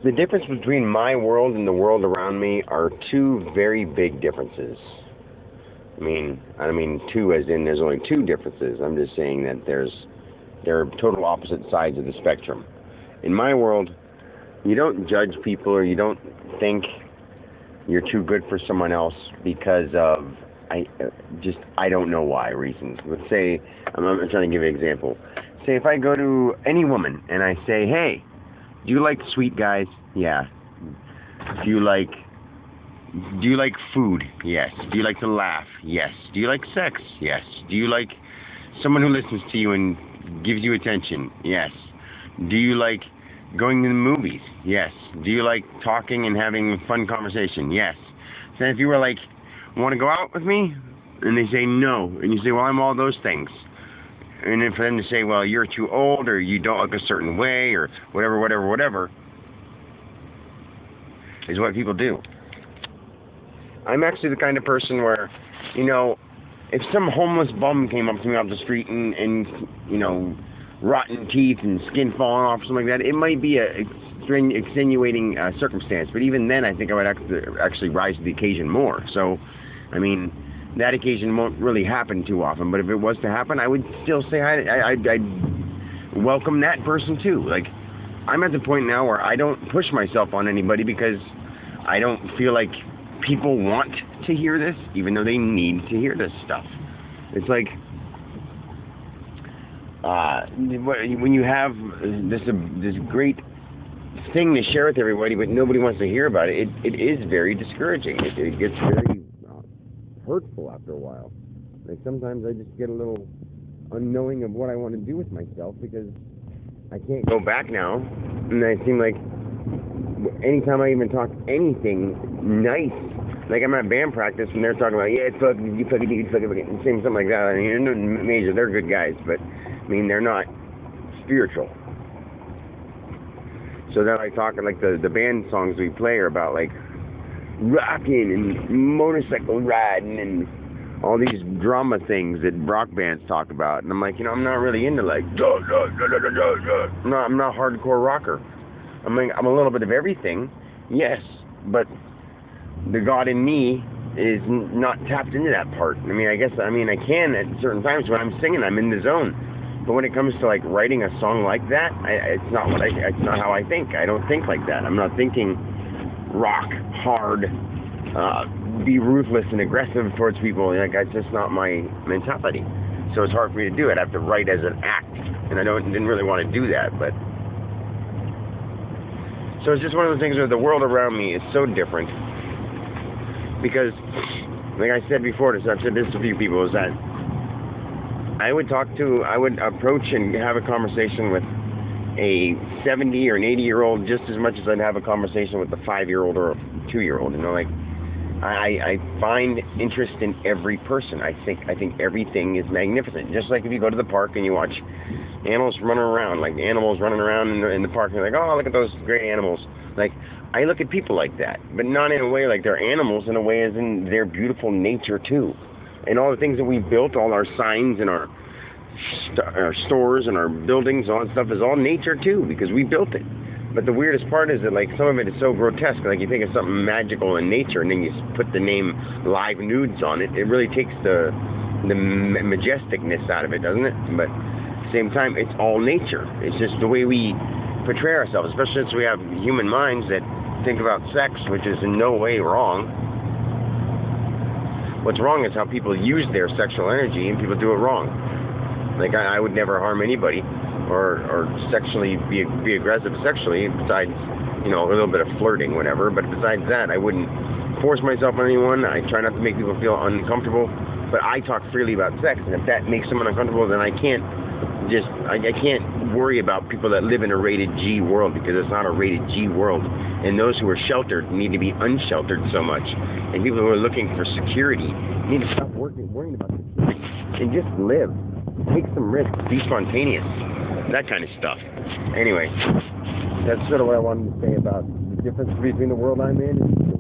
The difference between my world and the world around me are two very big differences. I mean two as in there's only two differences. I'm just saying that there are total opposite sides of the spectrum. In my world, you don't judge people or you don't think you're too good for someone else because of I don't know why reasons. Let's say I'm trying to give you an example. Say if I go to any woman and I say, "Hey, do you like sweet guys?" Yeah. Do you like food? Yes. Do you like to laugh? Yes. Do you like sex? Yes. Do you like someone who listens to you and gives you attention? Yes. Do you like going to the movies? Yes. Do you like talking and having fun conversation? Yes. So if you were like, "Want to go out with me?" and they say no, and you say, "Well, I'm all those things." And then for them to say, "Well, you're too old," or "You don't look a certain way," or whatever, is what people do. I'm actually the kind of person where, if some homeless bum came up to me off the street and rotten teeth and skin falling off or something like that, it might be a extenuating circumstance. But even then, I think I would actually rise to the occasion more. So, that occasion won't really happen too often. But if it was to happen, I would still say I'd welcome that person too. Like, I'm at the point now where I don't push myself on anybody because I don't feel like people want to hear this, even though they need to hear this stuff. It's like when you have this great thing to share with everybody, but nobody wants to hear about it. It is very discouraging. It gets very hurtful after a while. Like sometimes I just get a little unknowing of what I want to do with myself because I can't go back now, and I seem like anytime I even talk anything nice, like I'm at band practice and they're talking about, "Yeah, you fucking, and saying something like that. Major, they're good guys, but they're not spiritual. So they're like talking like the band songs we play are about like rocking and motorcycle riding and all these drama things that rock bands talk about. And I'm like, I'm not really into like I'm not a hardcore rocker. I'm a little bit of everything, yes, but the God in me is not tapped into that part. I guess I can at certain times when I'm singing, I'm in the zone. But when it comes to like writing a song like that, it's not how I think. I don't think like that. I'm not thinking rock hard, be ruthless and aggressive towards people. Like it's just not my mentality. So it's hard for me to do it. I have to write as an act, and I didn't really want to do that. But so it's just one of those things where the world around me is so different. Because, like I said before, I've said this to a few people, is that I would approach and have a conversation with a 70 or an 80-year-old just as much as I'd have a conversation with a 5-year-old or a 2-year-old. I find interest in every person. I think everything is magnificent. Just like if you go to the park and you watch animals running around, like animals running around in the park, and you're like, "Oh, look at those great animals." Like, I look at people like that, but not in a way like they're animals, in a way as in their beautiful nature too. And all the things that we built, all our signs and our stores and our buildings, all that stuff is all nature too, because we built it. But the weirdest part is that like some of it is so grotesque. Like you think of something magical in nature, and then you put the name Live Nudes on it. It really takes the majesticness out of it, doesn't it? But at the same time, it's all nature. It's just the way we portray ourselves, especially since we have human minds that think about sex, which is in no way wrong. What's wrong is how people use their sexual energy, and people do it wrong. Like I would never harm anybody or sexually be aggressive sexually, besides a little bit of flirting, whatever. But besides that, I wouldn't force myself on anyone. I try not to make people feel uncomfortable, but I talk freely about sex, and if that makes someone uncomfortable, then I can't worry about people that live in a rated G world, because it's not a rated G world. And those who are sheltered need to be unsheltered so much. And people who are looking for security need to stop worrying about security and just live. Take some risks. Be spontaneous. That kind of stuff. Anyway, that's sort of what I wanted to say about the difference between the world I'm in and